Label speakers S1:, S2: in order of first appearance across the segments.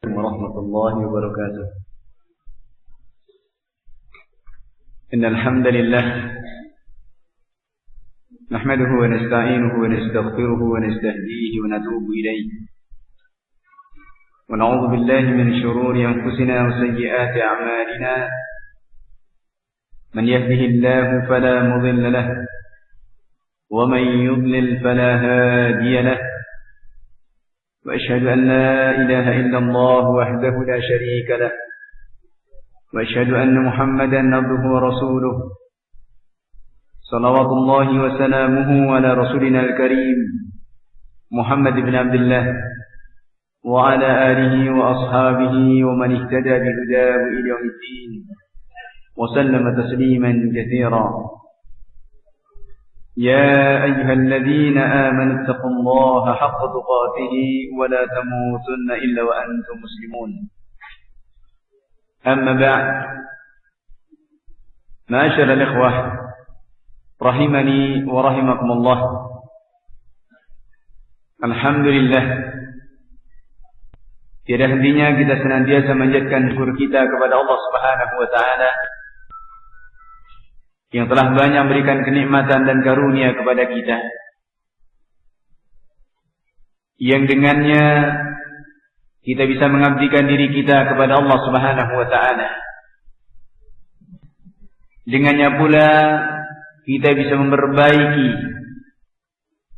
S1: ورحمة الله وبركاته. إن الحمد لله نحمده ونستعينه ونستغفره ونستهديه ونتوب إليه، ونعوذ بالله من شرور أنفسنا وسيئات أعمالنا. من يهده الله فلا مضل له، ومن يضلل فلا هادي له، وأشهد أن لا إله إلا الله وحده لا شريك له، وأشهد أن محمدا عبده ورسوله، صلوات الله وسلامه على رسولنا الكريم محمد بن عبد الله وعلى آله وأصحابه ومن اهتدى بهداه إلى يوم الدين، وسلم تسليما كثيرا. يا أيها الذين آمنوا اتقوا الله حق تقاته ولا تموتن إلا وأنتم مسلمون. أما بعد، معاشر الإخوة rahimani wa rahimakumullah. Alhamdulillah, tiada hentinya kita senantiasa menjadikan syukur kita kepada Allah Subhanahu wa taala yang telah banyak memberikan kenikmatan dan karunia kepada kita, yang dengannya kita bisa mengabdikan diri kita kepada Allah Subhanahu wa taala. Dengannya pula kita bisa memperbaiki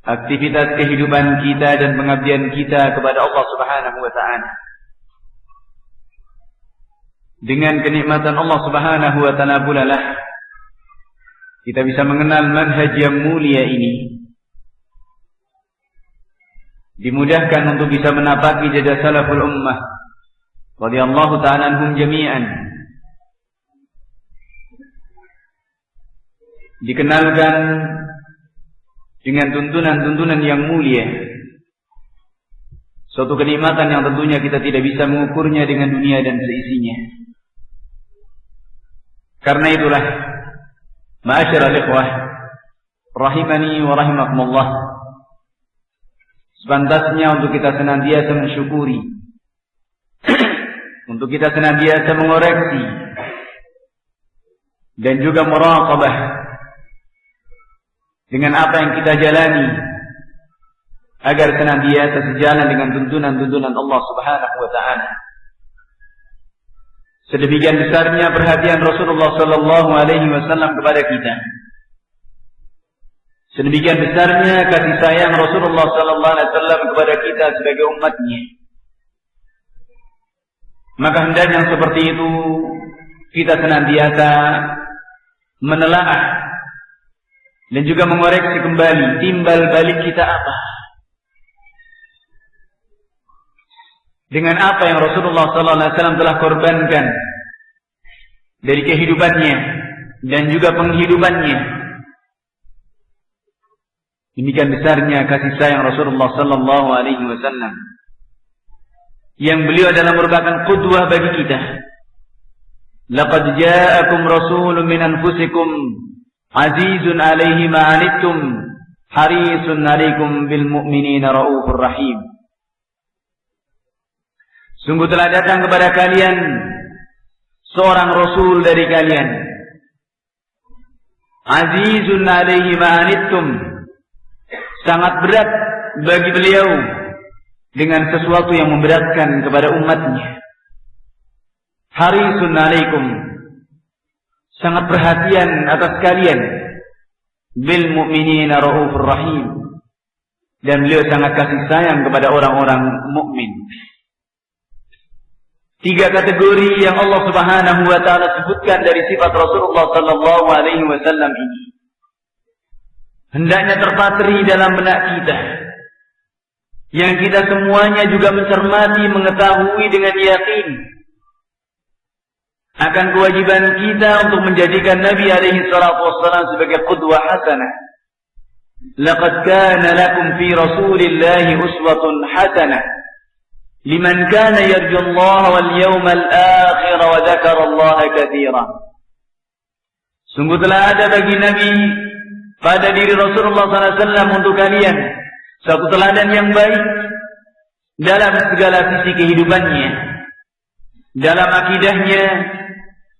S1: aktivitas kehidupan kita dan pengabdian kita kepada Allah Subhanahu wa taala. Dengan kenikmatan Allah Subhanahu wa taala pula lah kita bisa mengenal manhaj yang mulia ini, dimudahkan untuk bisa menapaki jejak salaful ummah radhiyallahu ta'ala anhum jami'an, dikenalkan dengan tuntunan-tuntunan yang mulia, suatu kenikmatan yang tentunya kita tidak bisa mengukurnya dengan dunia dan seisinya. Karena itulah, ma'asyiral ikhwah rahimani wa rahimakumullah, sepantasnya untuk kita senantiasa mensyukuri, untuk kita senantiasa mengoreksi dan juga muraqabah dengan apa yang kita jalani, agar senantiasa sejalan dengan tuntunan-tuntunan Allah Subhanahu wa taala. Sedemikian besarnya perhatian Rasulullah sallallahu alaihi wasallam kepada kita. Sedemikian besarnya kasih sayang Rasulullah sallallahu alaihi wasallam kepada kita sebagai umatnya. Maka hendaknya seperti itu kita senantiasa menelaah dan juga mengoreksi kembali timbal balik kita apa, dengan apa yang Rasulullah SAW telah korbankan dari kehidupannya dan juga penghidupannya. Demikian besarnya kasih sayang Rasulullah SAW, yang beliau adalah merupakan qudwah bagi kita. Laqad ja'akum rasulun min anfusikum azizun alaihi ma'anittum harisun alaikum bil mu'minina raufur rahim. Sungguh telah datang kepada kalian seorang rasul dari kalian, azizun alaihi ma'anittum, sangat berat bagi beliau dengan sesuatu yang memberatkan kepada umatnya. Harisun alaikum, sangat perhatian atas kalian, bil mu'minina raufur rahim, dan beliau sangat kasih sayang kepada orang-orang mukmin. Tiga kategori yang Allah Subhanahu wa taala sebutkan dari sifat Rasulullah sallallahu alaihi wasallam ini hendaknya terpatri dalam benak kita, yang kita semuanya juga mencermati, mengetahui dengan yakin akan kewajiban kita untuk menjadikan Nabi alaihi salatu wassalam sebagai qudwah hasanah. Laqad kana lakum fi Rasulillahi uswatun hasanah liman kana yarju Allah wal yawmal akhir wa dzakara Allah katsiran. Sungguh telah ada bagi Nabi pada diri Rasulullah SAW untuk kalian satu teladan yang baik dalam segala sisi kehidupannya, dalam akidahnya,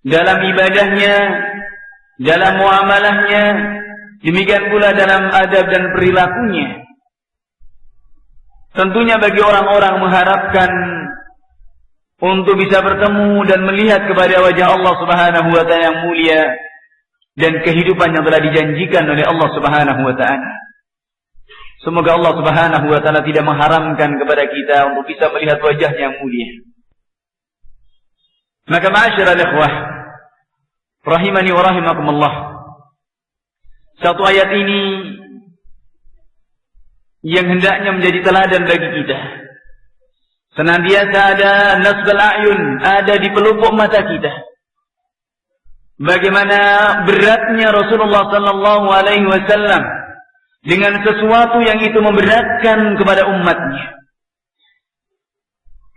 S1: dalam ibadahnya, dalam muamalahnya, demikian pula dalam adab dan perilakunya. Tentunya bagi orang-orang mengharapkan untuk bisa bertemu dan melihat kepada wajah Allah Subhanahu wa taala yang mulia dan kehidupan yang telah dijanjikan oleh Allah Subhanahu wa taala. Semoga Allah Subhanahu wa taala tidak mengharamkan kepada kita untuk bisa melihat wajahnya yang mulia. Maka ma'asyiral ikhwah rahimani wa rahimakumullah, satu ayat ini yang hendaknya menjadi teladan bagi kita. Senantiasa ada nasbal a'yun, ada di pelupuk mata kita. Bagaimana beratnya Rasulullah sallallahu alaihi wasallam dengan sesuatu yang itu memberatkan kepada umatnya.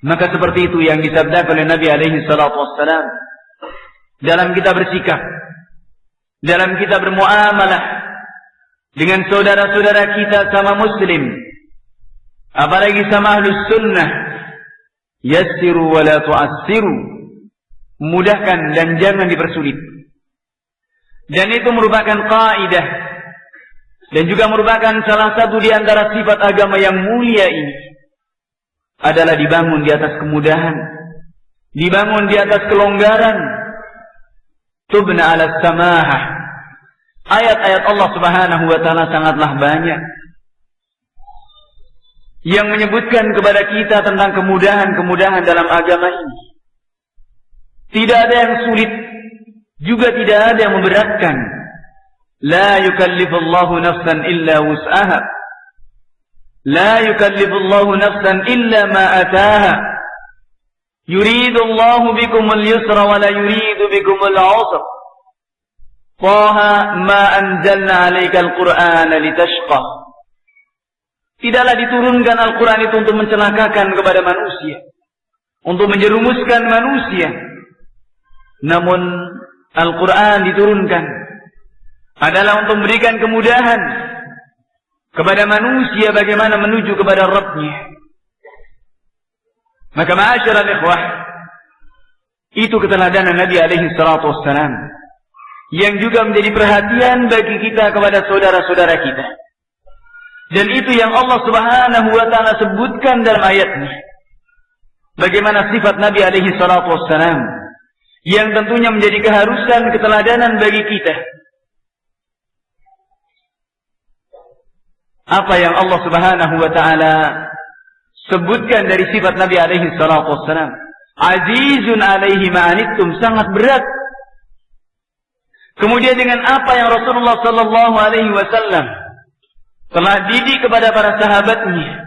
S1: Maka seperti itu yang disabdakan oleh Nabi alaihi salatu wassalam dalam kita bersikap, dalam kita bermuamalah dengan saudara-saudara kita sama muslim, apalagi sama ahlus sunnah. Yassiru wa la tu'assiru, mudahkan dan jangan dipersulit. Dan itu merupakan kaidah dan juga merupakan salah satu di antara sifat agama yang mulia ini, adalah dibangun di atas kemudahan, dibangun di atas kelonggaran. Tubna ala samahah. Ayat-ayat Allah Subhanahu wa taala sangatlah banyak yang menyebutkan kepada kita tentang kemudahan-kemudahan dalam agama ini. Tidak ada yang sulit, juga tidak ada yang memberatkan. La yukallifullahu nafsan illa wus'aha. La yukallifullahu nafsan illa ma ataha. Yuridullahu bikumul yusra wa la yuridu bikumul usra. Taha ma anzalna 'alaikal Qur'ana litashqa. Tidaklah diturunkan Al-Quran itu untuk mencelakakan kepada manusia, untuk menjerumuskan manusia. Namun Al-Quran diturunkan adalah untuk memberikan kemudahan kepada manusia bagaimana menuju kepada Rabb-Nya. Maka ma'asyiral ikhwah, itu keteladanan Nabi alaihi salatu wassalam yang juga menjadi perhatian bagi kita kepada saudara-saudara kita. Dan itu yang Allah Subhanahu wa taala sebutkan dalam ayatnya. Bagaimana sifat Nabi alaihi salatu wassalam yang tentunya menjadi keharusan keteladanan bagi kita. Apa yang Allah Subhanahu wa taala sebutkan dari sifat Nabi alaihi salatu wassalam? Azizun alaihi ma'anittum, sangat berat. Kemudian dengan apa yang Rasulullah sallallahu alaihi wasallam telah didik kepada para sahabatnya,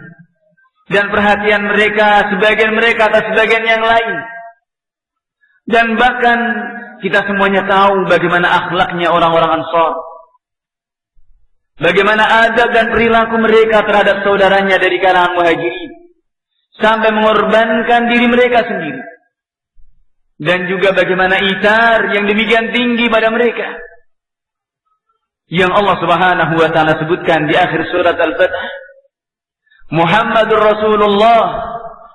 S1: dan perhatian mereka, sebagian mereka atas sebagian yang lain. Dan bahkan kita semuanya tahu bagaimana akhlaknya orang-orang Ansar, bagaimana adab dan perilaku mereka terhadap saudaranya dari kalangan Muhajirin, sampai mengorbankan diri mereka sendiri. Dan juga bagaimana ithar yang demikian tinggi pada mereka, yang Allah Subhanahu wa taala sebutkan di akhir surat Al-Fath. Muhammadur Rasulullah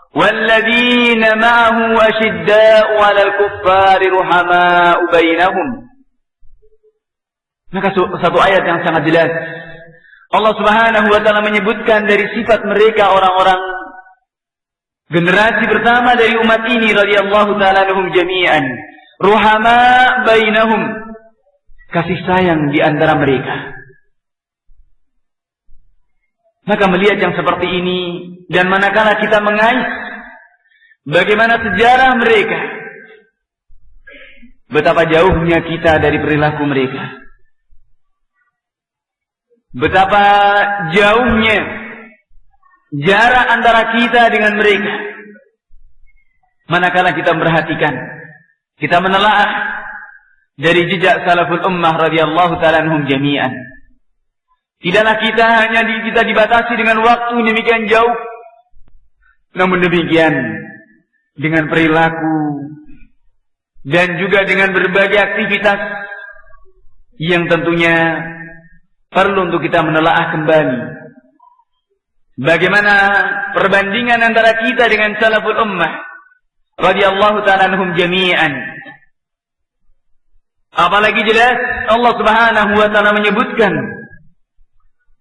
S1: walladzina ma'ahu asyidda'u 'alal kuffari ruhama'u bainahum. Maka satu ayat yang sangat jelas Allah Subhanahu wa taala menyebutkan dari sifat mereka orang-orang generasi pertama dari umat ini radhiyallahu taala anhum jami'an. Ruhama' bainahum, kasih sayang di antara mereka. Maka melihat yang seperti ini, dan manakala kita mengais bagaimana sejarah mereka, betapa jauhnya kita dari perilaku mereka, betapa jauhnya jarak antara kita dengan mereka. Manakala kita memperhatikan, kita menelaah dari jejak salaful ummah radhiyallahu ta'ala anhum jami'an. Tidaklah kita hanya kita dibatasi dengan waktu demikian jauh, namun demikian dengan perilaku dan juga dengan berbagai aktivitas yang tentunya perlu untuk kita menelaah kembali. Bagaimana perbandingan antara kita dengan salaful ummah, radhiyallahu ta'ala anhum jami'an. Apalagi jelas Allah Subhanahu wa ta'ala menyebutkan,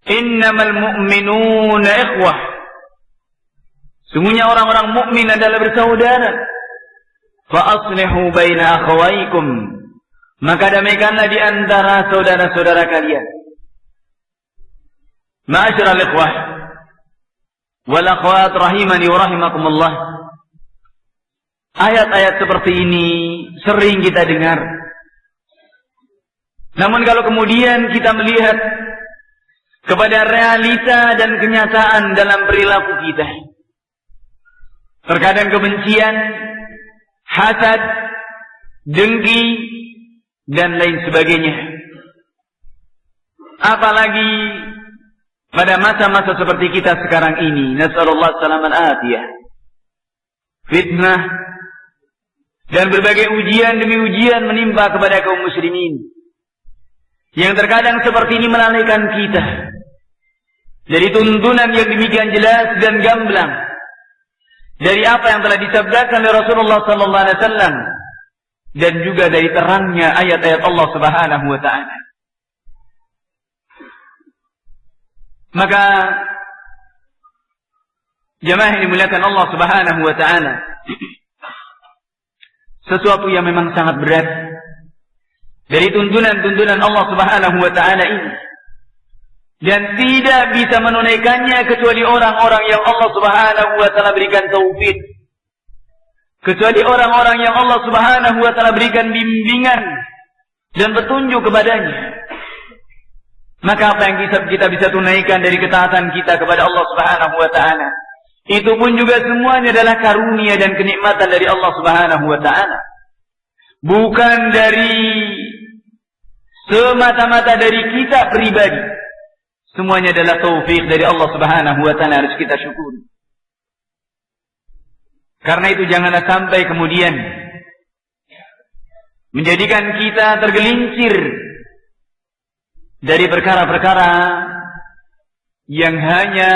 S1: innamal mu'minuna ikhwah. Sungguhnya orang-orang mukmin adalah bersaudara. Fa aslihu baina akhawaykum. Maka damaikanlah di antara saudara-saudara kalian. Ma'asyiral ikhwah wal akhwat rahimani wa rahimakumullah. Ayat-ayat seperti ini sering kita dengar. Namun kalau kemudian kita melihat kepada realita dan kenyataan dalam perilaku kita, terkadang kebencian, hasad, dengki, dan lain sebagainya. Apalagi pada masa-masa seperti kita sekarang ini, nasallallahu salaman atiyah, fitnah dan berbagai ujian demi ujian menimpa kepada kaum muslimin, yang terkadang seperti ini melalaikan kita dari tuntunan yang demikian jelas dan gamblang dari apa yang telah disabdakan oleh Rasulullah sallallahu alaihi wasallam, dan juga dari terangnya ayat-ayat Allah Subhanahu wa taala. Maka jemaah yang dimuliakan Allah Subhanahu wa taala, sesuatu yang memang sangat berat dari tuntunan-tuntunan Allah Subhanahu wa taala ini, dan tidak bisa menunaikannya kecuali orang-orang yang Allah Subhanahu wa taala berikan taufik, kecuali orang-orang yang Allah Subhanahu wa taala berikan bimbingan dan petunjuk kepadanya. Maka apa yang kita bisa tunaikan dari ketaatan kita kepada Allah Subhanahu wa taala, itu pun juga semuanya adalah karunia dan kenikmatan dari Allah Subhanahu wa taala. Bukan dari semata-mata dari kita pribadi. Semuanya adalah taufik dari Allah Subhanahu wa taala, harus kita syukuri. Karena itu janganlah sampai kemudian menjadikan kita tergelincir dari perkara-perkara yang hanya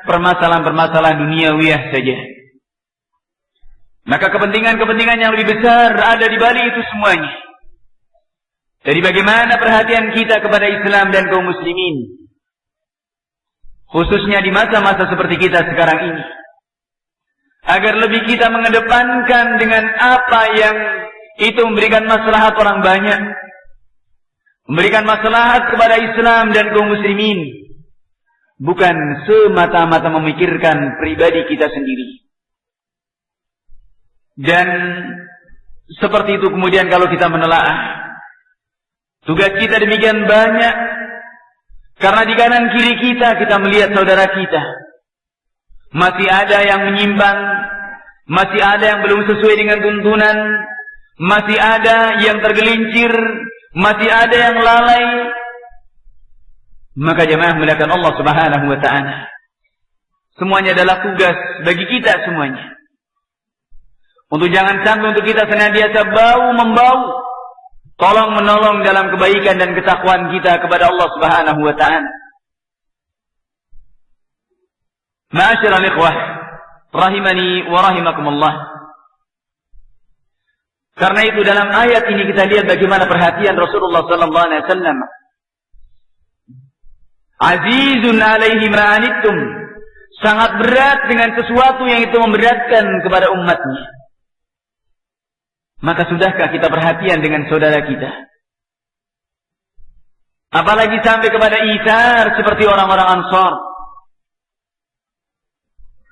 S1: permasalahan-permasalahan duniawiyah saja. Maka kepentingan-kepentingan yang lebih besar ada di balik itu semuanya. Dari bagaimana perhatian kita kepada Islam dan kaum muslimin, khususnya di masa-masa seperti kita sekarang ini, agar lebih kita mengedepankan dengan apa yang itu memberikan maslahat orang banyak, memberikan maslahat kepada Islam dan kaum muslimin, bukan semata-mata memikirkan pribadi kita sendiri. Dan seperti itu kemudian kalau kita menelaah, tugas kita demikian banyak, karena di kanan kiri kita melihat saudara kita masih ada yang menyimpang, masih ada yang belum sesuai dengan tuntunan, masih ada yang tergelincir, masih ada yang lalai. Maka jemaah muliakan Allah Subhanahu wa taala, semuanya adalah tugas bagi kita semuanya, untuk jangan sampai untuk kita senantiasa bau-membau, tolong menolong dalam kebaikan dan ketakwaan kita kepada Allah Subhanahu wa taala. Ma'asyiral ikhwah rahimani wa rahimakumullah. Karena itu dalam ayat ini kita lihat bagaimana perhatian Rasulullah sallallahu alaihi wasallam. Azizun alaihi ma anittum, sangat berat dengan sesuatu yang itu memberatkan kepada umatnya. Maka sudahkah kita perhatian dengan saudara kita? Apalagi sampai kepada ithar seperti orang-orang Ansar.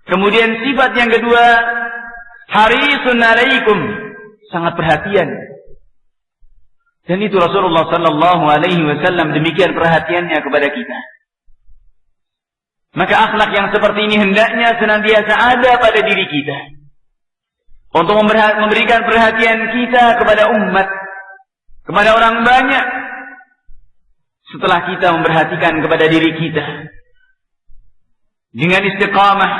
S1: Kemudian sifat yang kedua, harisun alaikum, sangat perhatian. Dan itu Rasulullah sallallahu alaihi wasallam demikian perhatiannya kepada kita. Maka akhlak yang seperti ini hendaknya senantiasa ada pada diri kita, untuk memberikan perhatian kita kepada umat, kepada orang banyak, setelah kita memperhatikan kepada diri kita dengan istiqamah,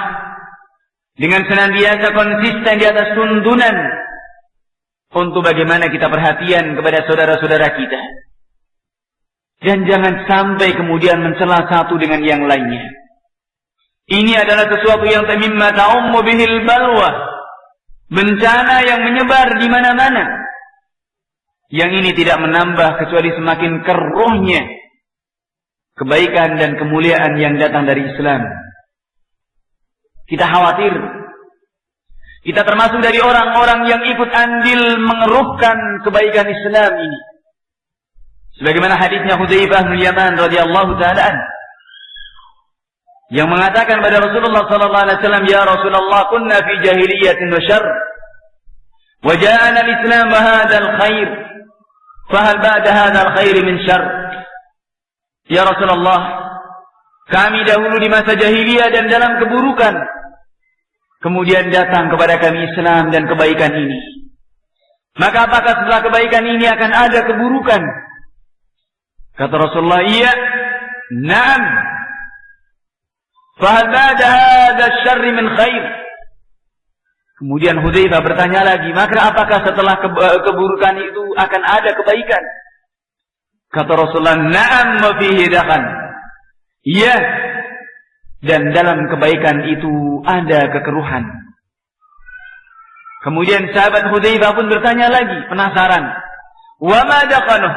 S1: dengan senantiasa konsisten di atas tuntunan, untuk bagaimana kita perhatian kepada saudara-saudara kita, dan jangan sampai kemudian mencela satu dengan yang lainnya. Ini adalah sesuatu yang mimma ta'ummu bihil balwa, bencana yang menyebar di mana-mana. Yang ini tidak menambah kecuali semakin keruhnya kebaikan dan kemuliaan yang datang dari Islam. Kita khawatir, kita termasuk dari orang-orang yang ikut andil mengeruhkan kebaikan Islam ini. Sebagaimana hadisnya Hudzaifah bin Yaman radhiyallahu ta'ala anhu, yang mengatakan pada Rasulullah sallallahu alaihi wasallam, "Ya Rasulullah, kunna fi jahiliyatin wa syarr, wa ja'ana al-Islam wa hadzal khair, fa hal ba'da hadzal khair min syarr?" Ya Rasulullah, kami dahulu di masa jahiliyah dan dalam keburukan, kemudian datang kepada kami Islam dan kebaikan ini. Maka apakah setelah kebaikan ini akan ada keburukan? Kata Rasulullah, iya, na'am. Fahal ba'da hadha syarri min khair? Kemudian Hudzaifah bertanya lagi, maka apakah setelah keburukan itu akan ada kebaikan? Kata Rasulullah, na'am wa fihi dakhan. Iya, dan dalam kebaikan itu ada kekeruhan. Kemudian sahabat Hudzaifah pun bertanya lagi, penasaran. Wa ma dakhanuh?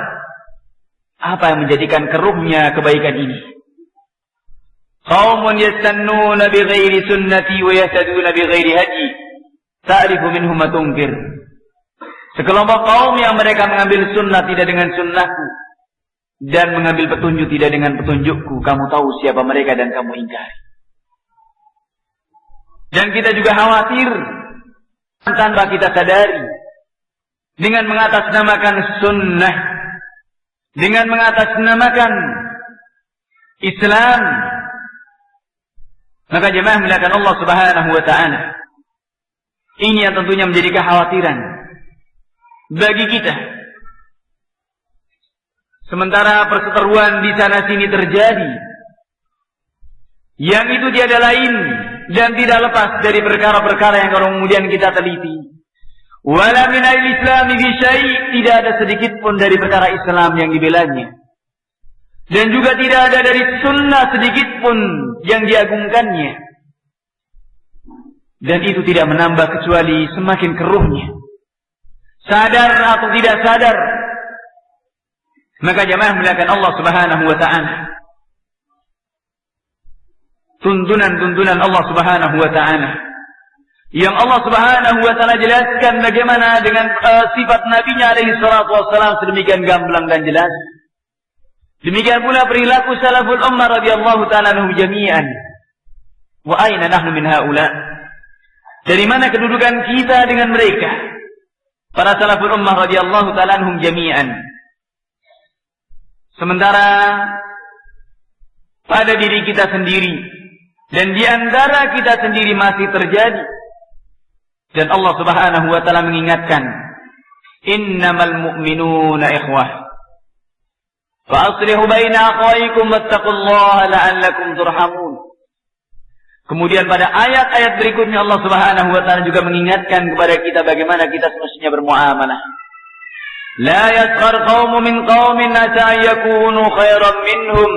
S1: Apa yang menjadikan keruhnya kebaikan ini? Qaumun yastannuna bighairi sunnati wa yahtaduna bighairi hadi, ta'rifu minhum ma tunkir. Sekelompok kaum yang mereka mengambil sunnah tidak dengan sunnahku, dan mengambil petunjuk tidak dengan petunjukku, kamu tahu siapa mereka dan kamu ingkari. Dan kita juga khawatir tanpa kita sadari, dengan mengatasnamakan sunnah, dengan mengatasnamakan Islam, maka jemaah muliakan Allah Subhanahu wa ta'ala, ini yang tentunya menjadi kekhawatiran bagi kita. Sementara perseteruan di sana sini terjadi, yang itu tiada lain dan tidak lepas dari perkara-perkara yang kemudian kita teliti. Wala min al-Islam fi syai', tidak ada sedikit pun dari perkara Islam yang dibelanya. Dan juga tidak ada dari sunnah sedikit pun yang diagungkannya. Dan itu tidak menambah kecuali semakin keruhnya. Sadar atau tidak sadar, maka jemaah muliakan Allah Subhanahu wa ta'ala, tuntunan-tuntunan Allah Subhanahu wa ta'ala yang Allah Subhanahu wa ta'ala jelaskan bagaimana dengan sifat nabinya alaihi salatu wassalam sedemikian gamblang dan jelas. Demikian pula perilaku salaful ummah radhiyallahu ta'ala anhum jami'an. Wa aina nahnu min haula? Dari mana kedudukan kita dengan mereka? Para salaful ummah radhiyallahu ta'ala anhum jami'an. Sementara pada diri kita sendiri dan di antara kita sendiri masih terjadi. Dan Allah Subhanahu wa ta'ala mengingatkan, innamal mu'minuna ikhwah, fa aslihu baina akhawaykum wattaqullaha la'allakum turhamun. Kemudian pada ayat-ayat berikutnya Allah Subhanahu wa ta'ala juga mengingatkan kepada kita bagaimana kita semestinya bermuamalah. La yaskhar qaumun min qaumin asa yakunu khairan minhum.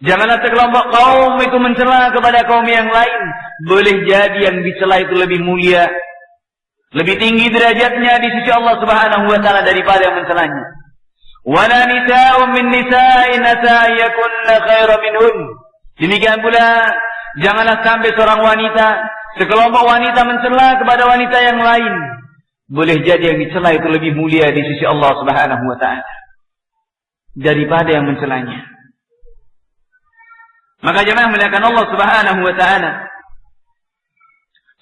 S1: Janganlah sekelompok kaum itu mencela kepada kaum yang lain. Boleh jadi yang dicela itu lebih mulia, lebih tinggi derajatnya di sisi Allah Subhanahu wa ta'ala daripada yang mencelanya. Wala nisa'un min nisa'in asa yakunna khairan minhun. Demikian pula janganlah sampai seorang wanita, sekelompok wanita mencela kepada wanita yang lain. Boleh jadi yang dicela itu lebih mulia di sisi Allah Subhanahu wa ta'ala daripada yang mencelanya. Maka jemaah muliakan Allah Subhanahu wa ta'ala,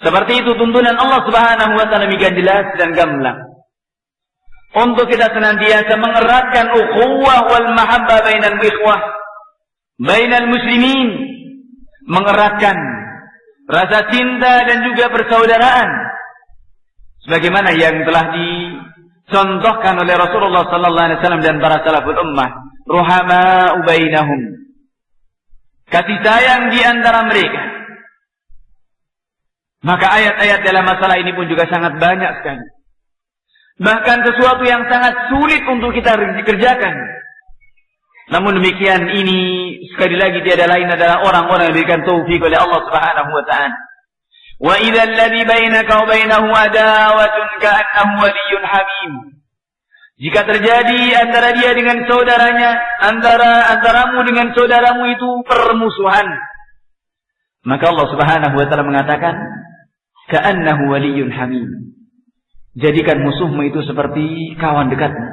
S1: seperti itu tuntunan Allah Subhanahu wa ta'ala demikian jelas dan gamblang, untuk kita senantiasa mengeratkan ukhuwah wal mahabbah bainal ikhwah, bainal muslimin, mengeratkan rasa cinta dan juga persaudaraan, sebagaimana yang telah dicontohkan oleh Rasulullah sallallahu alaihi wasallam dan para salaful ummah, ruhama'u bainahum, kasih sayang di antara mereka. Maka ayat-ayat dalam masalah ini pun juga sangat banyak sekali. Bahkan sesuatu yang sangat sulit untuk kita kerjakan. Namun demikian ini sekali lagi tiada lain adalah orang-orang yang diberikan taufik oleh Allah Subhanahu wa ta'ala. Wa idzal ladzi bainaka wa bainahu adawatun ka'annahu waliyyun hamim. Jika terjadi antara dia dengan saudaranya, antaramu dengan saudaramu itu permusuhan, maka Allah Subhanahu wa taala mengatakan, ka'annahu waliyyun hamim. Jadikan musuhmu itu seperti kawan dekatmu.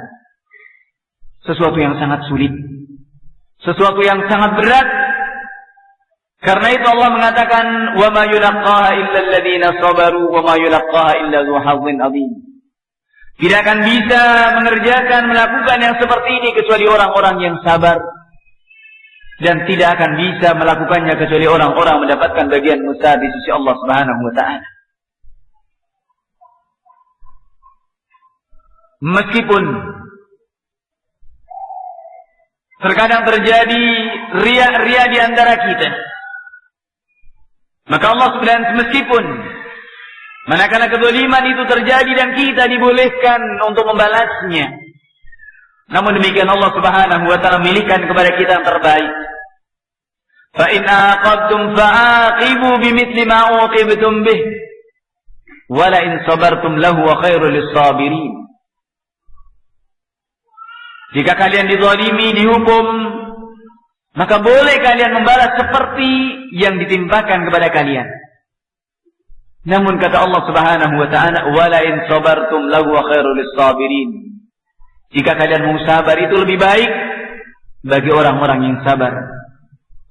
S1: Sesuatu yang sangat sulit, sesuatu yang sangat berat. Karena itu Allah mengatakan, wa ma yulaqqaha illa alladziina sabaru wa ma yulaqqaha illa dzu hazzin 'adzim. Tidak akan bisa melakukan yang seperti ini kecuali orang-orang yang sabar. Dan tidak akan bisa melakukannya kecuali orang-orang mendapatkan bagian besar di sisi Allah Subhanahu wa taala. Meskipun terkadang terjadi riya di antara kita, maka Allah Subhanahu meskipun manakala kezaliman itu terjadi dan kita dibolehkan untuk membalasnya, namun demikian Allah Subhanahu wa taala memilihkan kepada kita yang terbaik. Fa in aqabtum fa'aqibu bimithli ma uqibtum bih wa la in sabartum lahu wa khairul lis-sabirin. Jika kalian dizalimi, dihukum, maka boleh kalian membalas seperti yang ditimpakan kepada kalian. Namun kata Allah Subhanahu wa taala, wa la in sabartum lahu wa khairul lis-sabirin. Jika kalian mau sabar itu lebih baik bagi orang-orang yang sabar.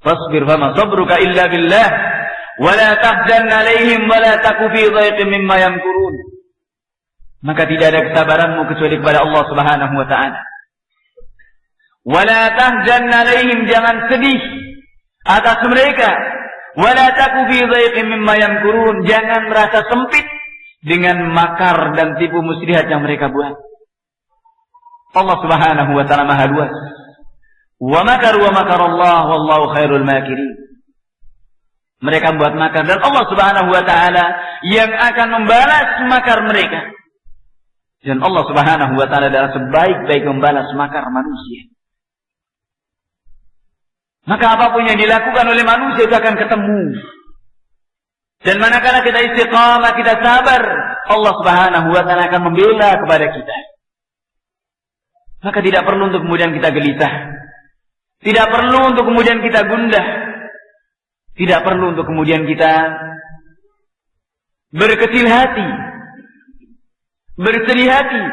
S1: Fasbir fama sabruka illa billah wa la tahzan 'alaihim wa la taku fi dhaiqin mimma yamkurun. Maka tidak ada kesabaranmu kecuali kepada Allah Subhanahu wa taala. Wa la tahzan 'alaihim, jangan sedih atas mereka. Wa la taku fi dhaiqin mimma yamkurun, jangan merasa sempit dengan makar dan tipu muslihat yang mereka buat. Allah Subhanahu wa taala Maha luas. Wa makaru wa makarallah wallahu khairul makirin. Mereka buat makar dan Allah Subhanahu wa taala yang akan membalas makar mereka. Dan Allah Subhanahu wa taala adalah sebaik-baik membalas makar manusia. Maka apapun yang dilakukan oleh manusia itu akan ketemu. Dan manakala kita istiqamah, kita sabar, Allah Subhanahu wa taala akan membela kepada kita. Maka tidak perlu untuk kemudian kita gelisah. Tidak perlu untuk kemudian kita gundah. Tidak perlu untuk kemudian kita berkecil hati, bersedih hati.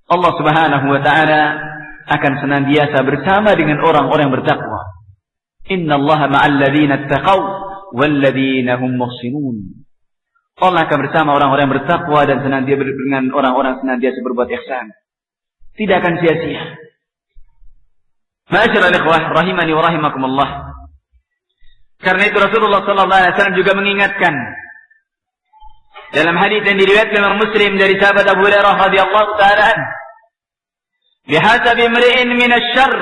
S1: Allah Subhanahu wa taala akan senantiasa bersama dengan orang-orang yang bertakwa. Innallaha ma'al ladzina ittaqaw wal ladzina hum muhsinun. Allah akan bersama orang-orang yang bertakwa dan senantiasa dengan orang-orang senantiasa berbuat ihsan. Tidak akan sia-sia. Ma'asyiral ikhwah rahimani wa rahimakumullah. Karena itu Rasulullah sallallahu alaihi wasallam juga mengingatkan dalam hadis yang diriwayatkan oleh Muslim dari sahabat Abu Hurairah radhiyallahu taala anhu, "Bihasabi imri'in min asy-syarr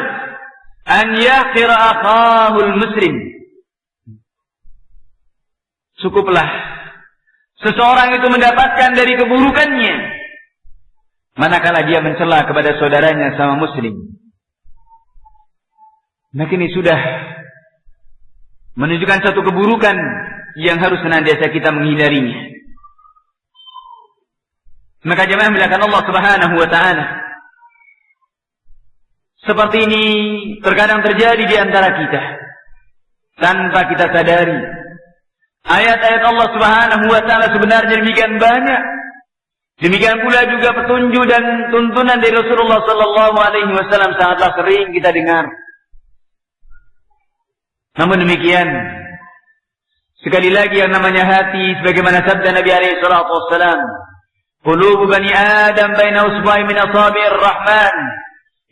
S1: an yaqira akhahu al-muslim." Cukuplah seseorang itu mendapatkan dari keburukannya manakala dia mencela kepada saudaranya sama muslim. Maka ini sudah menunjukkan satu keburukan yang harus senantiasa kita menghindarinya. Maka jemaah melakukan Allah Subhanahu wa taala. Seperti ini terkadang terjadi di antara kita tanpa kita sadari. Ayat-ayat Allah Subhanahu wa taala sebenarnya demikian banyak. Demikian pula juga petunjuk dan tuntunan dari Rasulullah sallallahu alaihi wasallam sangatlah sering kita dengar. Namun demikian, sekali lagi yang namanya hati, sebagaimana sabda Nabi alaihi salatu wassalam, "Qulubu bani Adam baina usbu'i min asabi'ir Rahman,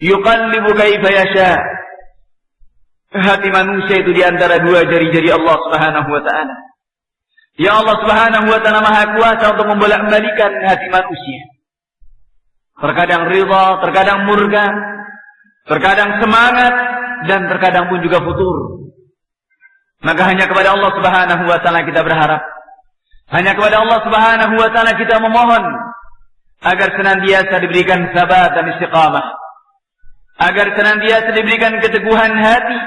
S1: yuqallibu kaifa yasha." Hati manusia itu di antara dua jari-jari Allah Subhanahu wa taala. Ya Allah Subhanahu wa taala Maha kuasa untuk membolak-balikan hati manusia. Terkadang ridha, terkadang murka, terkadang semangat, dan terkadang pun juga futur. Maka hanya kepada Allah Subhanahu wa taala kita berharap. Hanya kepada Allah Subhanahu wa taala kita memohon agar senantiasa diberikan sabat dan istiqamah. Agar senantiasa diberikan keteguhan hati.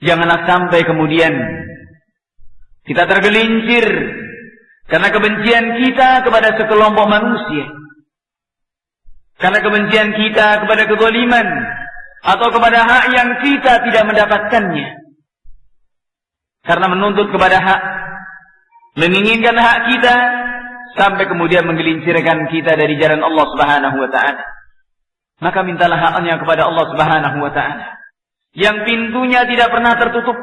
S1: Janganlah sampai kemudian Kita tergelincir karena kebencian kita kepada sekelompok manusia. Karena kebencian kita kepada kezaliman atau kepada hak yang kita tidak mendapatkannya. Karena menuntut kepada hak, menginginkan hak kita, sampai kemudian menggelincirkan kita dari jalan Allah Subhanahu wa ta'ala. Maka mintalah haknya kepada Allah Subhanahu wa ta'ala, yang pintunya tidak pernah tertutup.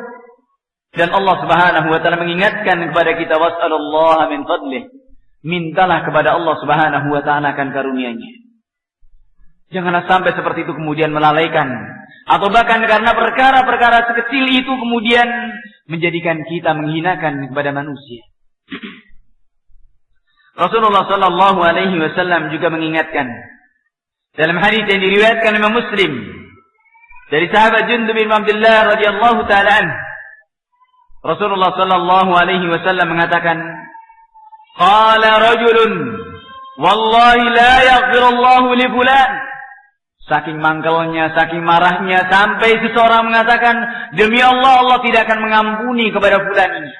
S1: Dan Allah Subhanahu wa ta'ala mengingatkan kepada kita, was'alullaha min fadlih. Mintalah kepada Allah Subhanahu wa ta'ala akan karunia-Nya. Janganlah sampai seperti itu kemudian melalaikan, atau bahkan karena perkara-perkara sekecil itu kemudian menjadikan kita menghinakan kepada manusia. Rasulullah sallallahu alaihi wasallam juga mengingatkan dalam hadis yang diriwayatkan Imam Muslim dari sahabat Jundub bin Abdullah radhiyallahu taala anhu, Rasulullah sallallahu alaihi wasallam mengatakan, qala rajulun wallahi la yaghfirullahu li fulan. Saking mangkelnya, saking marahnya, sampai seseorang mengatakan, demi Allah, Allah tidak akan mengampuni kepada fulan ini.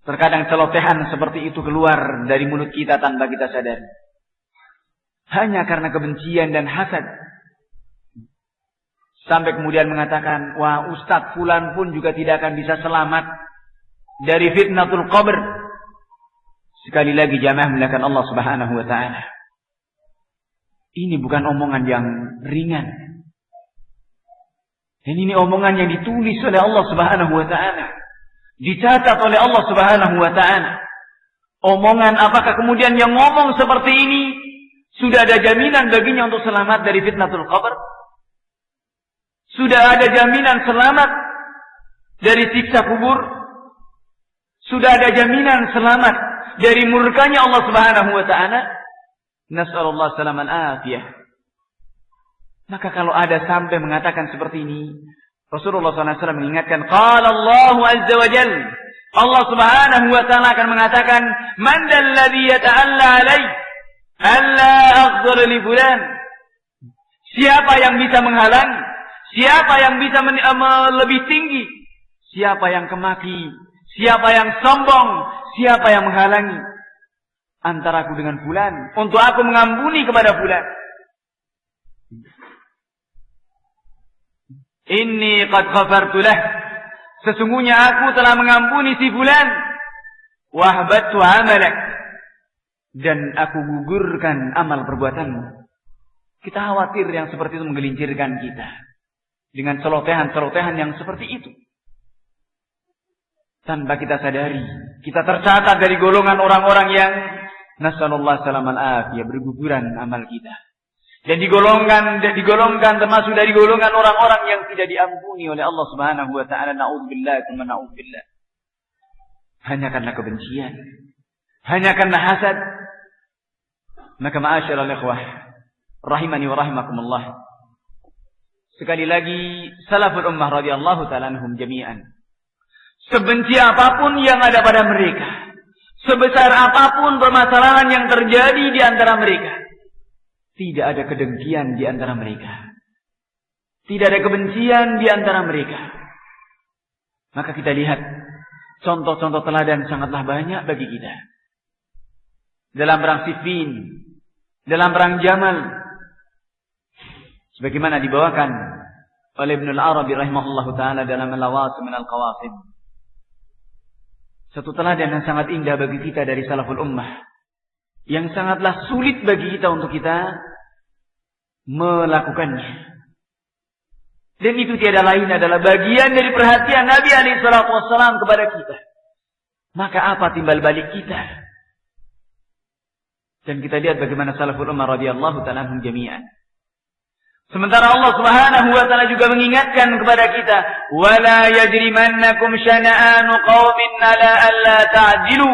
S1: Terkadang celotehan seperti itu keluar dari mulut kita tanpa kita sadari. Hanya karena kebencian dan hasad. Sampai kemudian mengatakan, wah, Ustadz fulan pun juga tidak akan bisa selamat dari fitnatul qabr. Sekali lagi jamaah melakukan Allah Subhanahu wa ta'ala. Ini bukan omongan yang ringan. Dan ini omongan yang ditulis oleh Allah Subhanahu wa ta'ala. Dicatat oleh Allah Subhanahu wa ta'ala. Omongan apakah kemudian yang ngomong seperti ini sudah ada jaminan baginya untuk selamat dari fitnatul qabr? Sudah ada jaminan selamat dari siksa kubur? Sudah ada jaminan selamat dari murkanya Allah Subhanahu wa ta'ala? Nas'alullah salaman afiyah. Maka kalau ada sampai mengatakan seperti ini, Rasulullah SAW mengingatkan, qala Allah azza wa jal, Allah Subhanahu wa ta'ala akan mengatakan, man dalladhi yata'alla alaih alla aghfir li fulan. Siapa yang bisa menghalangi? Siapa yang bisa lebih tinggi? Siapa yang kemaki? Siapa yang sombong? Siapa yang menghalangi antara aku dengan fulan untuk aku mengampuni kepada fulan? Inni qad ghafartu lah. Sesungguhnya aku telah mengampuni si fulan. Wahbattu amalak. Dan aku gugurkan amal perbuatanmu. Kita khawatir yang seperti itu menggelincirkan kita dengan celotehan-celotehan yang seperti itu. Tanpa kita sadari, kita tercatat dari golongan orang-orang yang nasallallahu salamal afiyah, berguguran amal kita. Dan digolongkan termasuk dari golongan orang-orang yang tidak diampuni oleh Allah Subhanahu wa ta'ala. Na'udzubillah, tsumma na'udzubillah. Hanya karena kebencian, hanya karena hasad. Maka ma'asyiral ikhwah rahimani wa rahimakumullah, sekali lagi salaful ummah radhiyallahu ta'ala anhum jami'an, sebenci apapun yang ada pada mereka, sebesar apapun permasalahan yang terjadi di antara mereka, tidak ada kedengkian di antara mereka, tidak ada kebencian di antara mereka. Maka kita lihat contoh-contoh teladan sangatlah banyak bagi kita. Dalam perang Siffin, dalam perang Jamal, sebagaimana dibawakan oleh Ibnu Al-Arabi rahimahullahu taala dalam Al-Awasim min Al-Qawasim. Satu teladan yang sangat indah bagi kita dari salaful ummah, yang sangatlah sulit bagi kita untuk kita melakukannya. Dan itu tiada lain adalah bagian dari perhatian Nabi SAW kepada kita. Maka apa timbal balik kita? Dan kita lihat bagaimana salaful ummah radhiyallahu ta'ala anhum jami'an. Sementara Allah Subhanahu wa ta'ala juga mengingatkan kepada kita, wala yajrimannakum syana'anu qaumin ala alla ta'dilu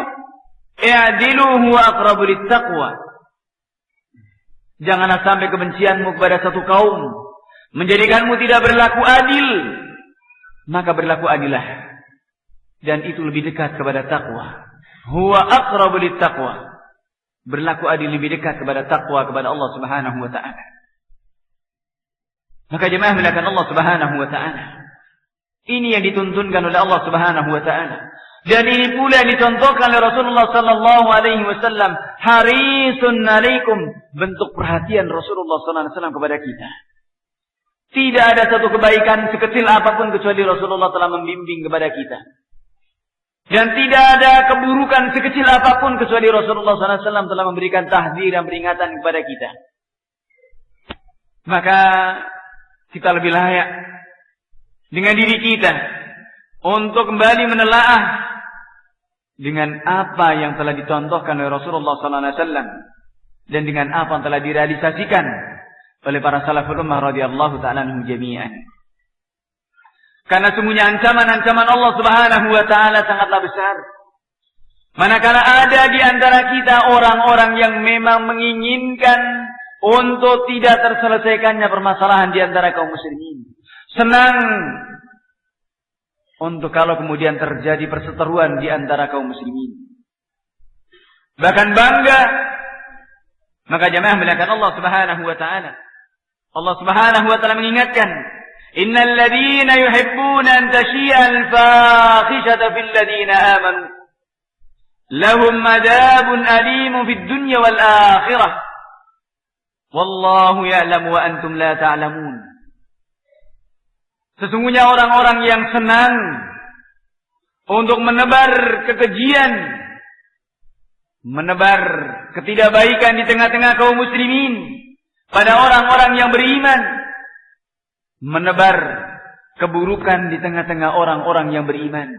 S1: i'dilu huwa aqrabu littaqwa. Janganlah sampai kebencianmu kepada satu kaum menjadikanmu tidak berlaku adil, maka berlaku adillah, dan itu lebih dekat kepada takwa. Huwa aqrabu littaqwa. Berlaku adil lebih dekat kepada takwa kepada Allah Subhanahu wa ta'ala. Maka jemaah melakukan Allah Subhanahu wa ta'ala, Ini yang dituntunkan oleh Allah Subhanahu wa taala. Dan ini pula yang dicontohkan oleh Rasulullah sallallahu alaihi wasallam, harisun alaikum, bentuk perhatian Rasulullah sallallahu alaihi wasallam kepada kita. Tidak ada satu kebaikan sekecil apapun kecuali Rasulullah telah membimbing kepada kita. Dan tidak ada keburukan sekecil apapun kecuali Rasulullah sallallahu alaihi wasallam telah memberikan tahdzir dan peringatan kepada kita. Maka kita lebih layak dengan diri kita untuk kembali menelaah dengan apa yang telah dicontohkan oleh Rasulullah sallallahu alaihi wasallam dan dengan apa yang telah direalisasikan oleh para salaful ummah radhiyallahu ta'ala anhum jami'an. Karena sungguhnya ancaman-ancaman Allah Subhanahu wa taala sangatlah besar. Manakala ada di antara kita orang-orang yang memang menginginkan untuk tidak terselesaikannya permasalahan di antara kaum muslimin, senang untuk kalau kemudian terjadi perseteruan di antara kaum muslimin, bahkan bangga, maka jamaah melakukan Allah Subhanahu wa taala. Allah Subhanahu wa taala mengingatkan, innal ladzina yuhibbuna an tashi'a al-fahishata fil ladzina amanu lahum adabun alimun fid dunya wal akhirah wallahu ya'lamu wa antum la ta'lamun. Sesungguhnya orang-orang yang senang untuk menebar kekejian, menebar ketidakbaikan di tengah-tengah kaum muslimin pada orang-orang yang beriman, menebar keburukan di tengah-tengah orang-orang yang beriman,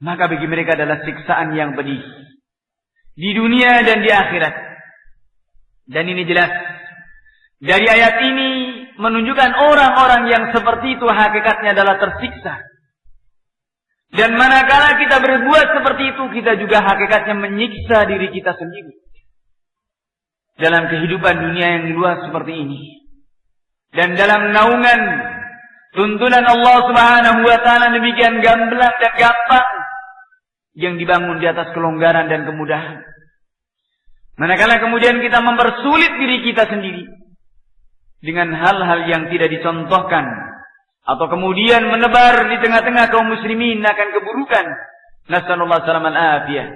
S1: maka bagi mereka adalah siksaan yang pedih di dunia dan di akhirat. Dan ini jelas dari ayat ini menunjukkan orang-orang yang seperti itu hakikatnya adalah tersiksa. Dan manakala kita berbuat seperti itu, kita juga hakikatnya menyiksa diri kita sendiri dalam kehidupan dunia yang luas seperti ini. Dan dalam naungan tuntunan Allah Subhanahu wa taala demikian gamblang dan gampang yang dibangun di atas kelonggaran dan kemudahan. Manakala kemudian kita mempersulit diri kita sendiri dengan hal-hal yang tidak dicontohkan, atau kemudian menebar di tengah-tengah kaum muslimin akan keburukan, nasallallahu salaman afiyah,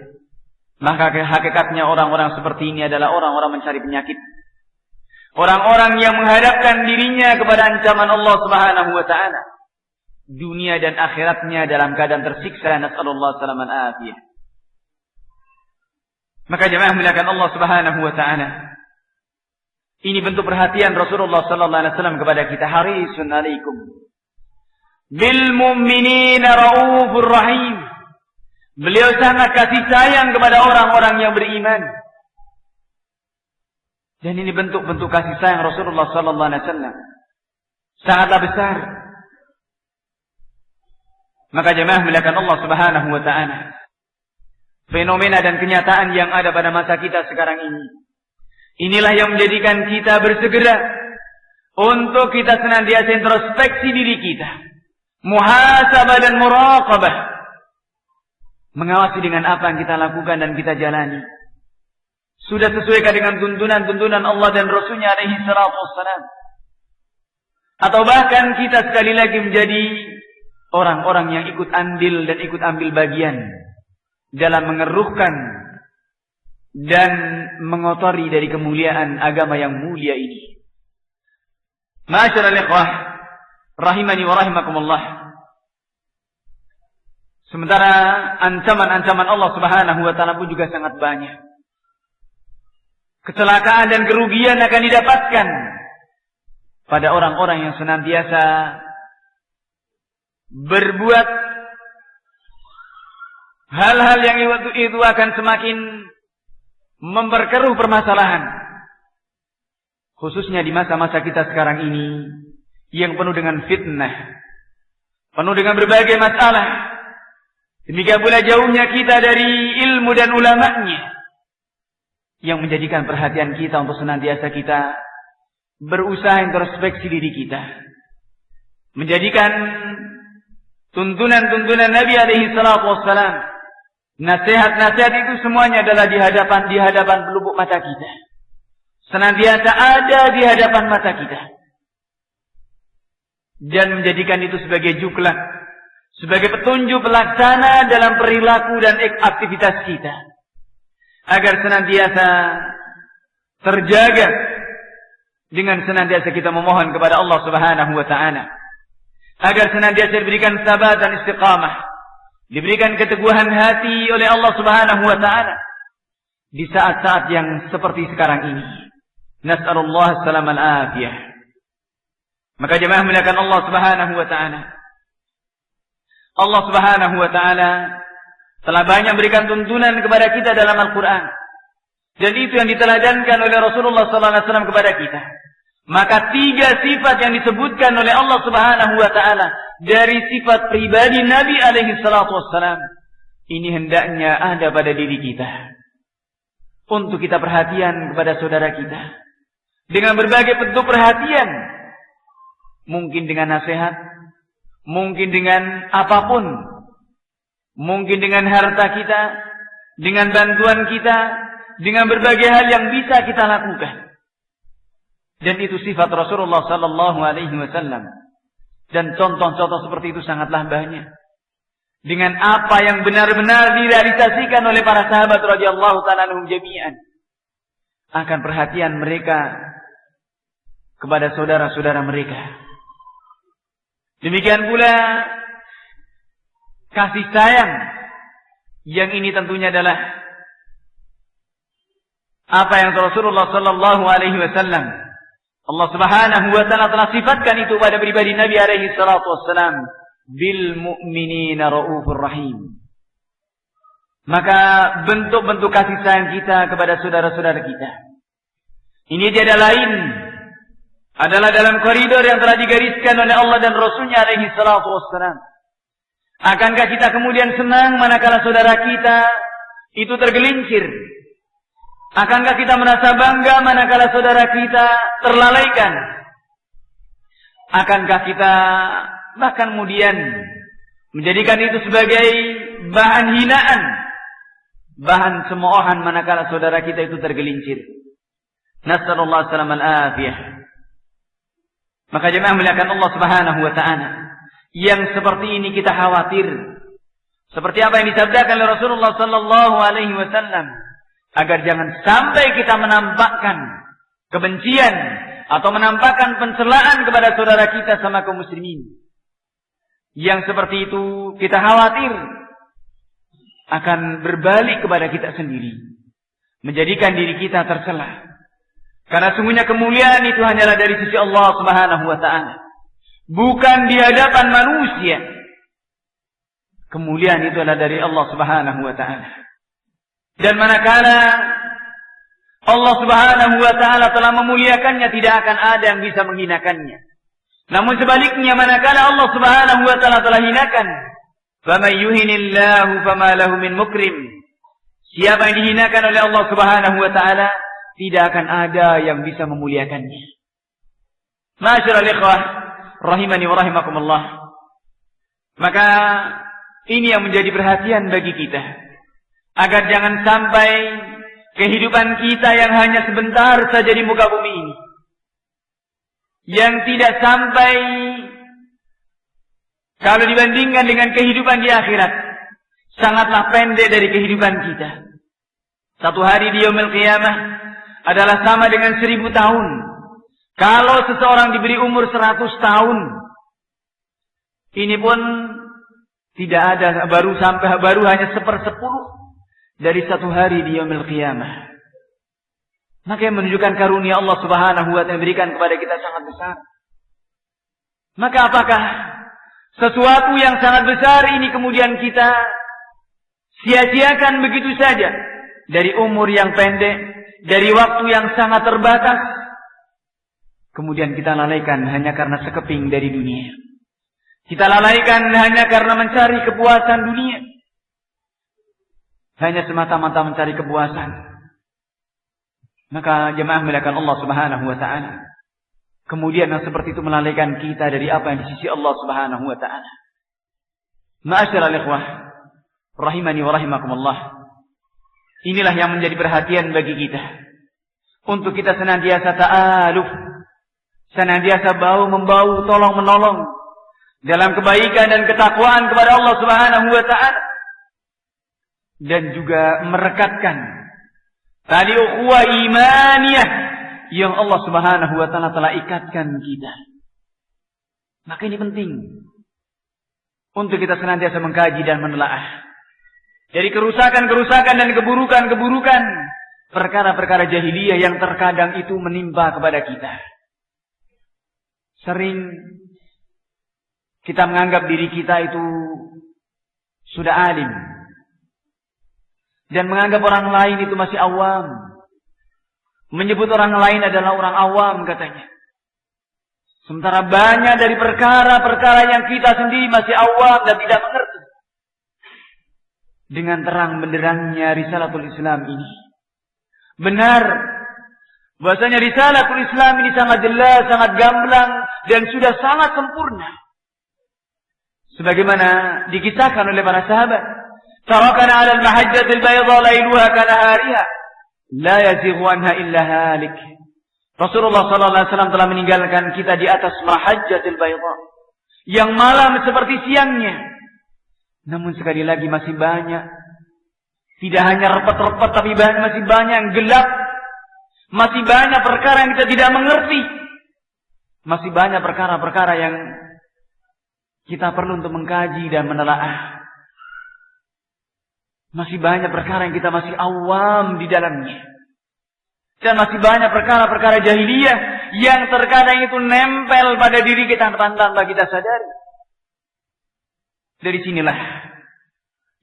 S1: maka hakikatnya orang-orang seperti ini adalah orang-orang mencari penyakit, orang-orang yang menghadapkan dirinya kepada ancaman Allah Subhanahu wa taala, dunia dan akhiratnya dalam keadaan tersiksa, nasallallahu salaman afiyah. Maka jemaah muliakan Allah Subhanahu wa taala, ini bentuk perhatian Rasulullah sallallahu alaihi wasallam kepada kita, harisun alaikum bil mu'minina raufur rahim. Beliau sangat kasih sayang kepada orang-orang yang beriman. Dan ini bentuk-bentuk kasih sayang Rasulullah sallallahu alaihi wasallam sangatlah besar. Maka jemaah muliakan Allah Subhanahu wa taala, fenomena dan kenyataan yang ada pada masa kita sekarang ini, inilah yang menjadikan kita bersegera untuk kita senantiasa introspeksi diri kita, muhasabah dan muraqabah, mengawasi dengan apa yang kita lakukan dan kita jalani sudah sesuaikah dengan tuntunan-tuntunan Allah dan Rasulnya alaihi salatu wassalam, atau bahkan kita sekali lagi menjadi orang-orang yang ikut andil dan ikut ambil bagian dalam mengeruhkan dan mengotori dari kemuliaan agama yang mulia ini. Ma'asyiral ikhwah rahimani wa rahimakumullah. Sementara ancaman-ancaman Allah Subhanahu wa taala pun juga sangat banyak. Kecelakaan dan kerugian akan didapatkan pada orang-orang yang senantiasa berbuat hal-hal yang itu akan semakin memperkeruh permasalahan, khususnya di masa-masa kita sekarang ini yang penuh dengan fitnah, penuh dengan berbagai masalah. Demikian pula jauhnya kita dari ilmu dan ulamanya, yang menjadikan perhatian kita untuk senantiasa kita berusaha introspeksi diri kita, menjadikan tuntunan-tuntunan Nabi alaihi salatu wassalam, nasihat-nasihat itu semuanya adalah di hadapan pelupuk mata kita, senantiasa ada di hadapan mata kita. dan menjadikan itu sebagai juklah, sebagai petunjuk pelaksana dalam perilaku dan aktivitas kita, agar senantiasa terjaga dengan senantiasa kita memohon kepada Allah Subhanahu wa taala, agar senantiasa diberikan sabat dan istiqamah, diberikan keteguhan hati oleh Allah Subhanahu wa taala di saat-saat yang seperti sekarang ini. Nas'alullah salamal afiyah. Maka jemaah muliakan Allah Subhanahu wa taala, Allah Subhanahu wa taala telah banyak berikan tuntunan kepada kita dalam Al-Quran, dan itu yang diteladankan oleh Rasulullah SAW kepada kita. Maka 3 sifat yang disebutkan oleh Allah Subhanahu wa taala dari sifat pribadi Nabi alaihi salatu wassalam, ini hendaknya ada pada diri kita, untuk kita perhatian kepada saudara kita dengan berbagai bentuk perhatian, mungkin dengan nasihat, mungkin dengan apapun, mungkin dengan harta kita, dengan bantuan kita, dengan berbagai hal yang bisa kita lakukan. Dan itu sifat Rasulullah sallallahu alaihi wasallam. Dan contoh-contoh seperti itu sangatlah banyak. Dengan apa yang benar-benar direalisasikan oleh para sahabat radhiyallahu ta'ala anhum jami'an, akan perhatian mereka kepada saudara-saudara mereka. Demikian pula kasih sayang, yang ini tentunya adalah apa yang Rasulullah sallallahu alaihi wasallam, Allah Subhanahu wa taala telah sifatkan itu pada pribadi Nabi alaihi salatu wassalam, bil mu'minina raufur rahim. Maka bentuk-bentuk kasih sayang kita kepada saudara-saudara kita ini tiada lain adalah dalam koridor yang telah digariskan oleh Allah dan Rasulnya alaihi salatu wassalam. Akankah kita kemudian senang manakala saudara kita itu tergelincir? Akankah kita merasa bangga manakala saudara kita terlalaikan? Akankah kita bahkan kemudian menjadikan itu sebagai bahan hinaan, bahan cemoohan manakala saudara kita itu tergelincir? Nasallallahu salamal afiyah. Maka jemaah muliakan Allah Subhanahu wa taala, yang seperti ini kita khawatir, seperti apa yang disabdakan oleh Rasulullah sallallahu alaihi wasallam, agar jangan sampai kita menampakkan kebencian atau menampakkan pencelaan kepada saudara kita sama kaum muslimin. Yang seperti itu kita khawatir akan berbalik kepada kita sendiri, menjadikan diri kita tercela. Karena sungguhnya kemuliaan itu hanyalah dari sisi Allah Subhanahu wa taala, bukan di hadapan manusia. Kemuliaan itu adalah dari Allah Subhanahu wa taala. Dan manakala Allah Subhanahu wa taala telah memuliakannya, tidak akan ada yang bisa menghinakannya. Namun sebaliknya, manakala Allah Subhanahu wa taala telah hinakan, faman yuhinillahu fama lahu min mukrim. Siapa yang dihinakan oleh Allah Subhanahu wa taala, tidak akan ada yang bisa memuliakannya. Ma'asyiral ikhwah rahimani wa rahimakumullah. Maka ini yang menjadi perhatian bagi kita, agar jangan sampai kehidupan kita yang hanya sebentar saja di muka bumi ini, yang tidak sampai kalau dibandingkan dengan kehidupan di akhirat, sangatlah pendek dari kehidupan kita. Satu hari di yaumil qiyamah adalah sama dengan 1000 tahun. Kalau seseorang diberi umur 100 tahun, ini pun tidak ada, baru hanya 1/10 dari satu hari di yaumil qiyamah. Maka yang menunjukkan karunia Allah Subhanahu wa taala berikan kepada kita sangat besar. Maka apakah sesuatu yang sangat besar ini kemudian kita sia-siakan begitu saja, dari umur yang pendek, dari waktu yang sangat terbatas, kemudian kita lalaikan hanya karena sekeping dari dunia? Kita lalaikan hanya karena mencari kepuasan dunia, hanya semata-mata mencari kepuasan. Maka jemaah muliakan Allah Subhanahu wa taala, kemudian yang seperti itu melalaikan kita dari apa yang di sisi Allah Subhanahu wa taala. Ma'asyiral ikhwah rahimani wa rahimakumullah. Inilah yang menjadi perhatian bagi kita, untuk kita senantiasa ta'aluf, senantiasa bahu-membahu, tolong-menolong dalam kebaikan dan ketakwaan kepada Allah Subhanahu wa taala, dan juga merekatkan tali ukhuwah imaniyah yang Allah Subhanahu wa taala telah ikatkan kita. Maka ini penting untuk kita senantiasa mengkaji dan menelaah dari kerusakan-kerusakan dan keburukan-keburukan perkara-perkara jahiliyah yang terkadang itu menimpa kepada kita. Sering kita menganggap diri kita itu sudah alim dan menganggap orang lain itu masih awam. Menyebut orang lain adalah orang awam katanya. Sementara banyak dari perkara-perkara yang kita sendiri masih awam dan tidak mengerti. Dengan terang benderangnya Risalatul Islam ini, benar bahwasanya Risalatul Islam ini sangat jelas, sangat gamblang, dan sudah sangat sempurna. Sebagaimana dikisahkan oleh para sahabat, tarakana 'ala al-mahajjatil bayda lailuha kanahariha la yazighu anha illa halik. Rasulullah sallallahu alaihi wasallam telah meninggalkan kita di atas mahajjatil bayda, yang malam seperti siangnya. Namun sekali lagi masih banyak, tidak hanya repet-repet, tapi masih banyak yang gelap. Masih banyak perkara yang kita tidak mengerti. Masih banyak perkara-perkara yang kita perlu untuk mengkaji dan menelaah. Masih banyak perkara yang kita masih awam di dalamnya. Dan masih banyak perkara-perkara jahiliyah yang terkadang itu nempel pada diri kita tanpa kita sadari. Dari sinilah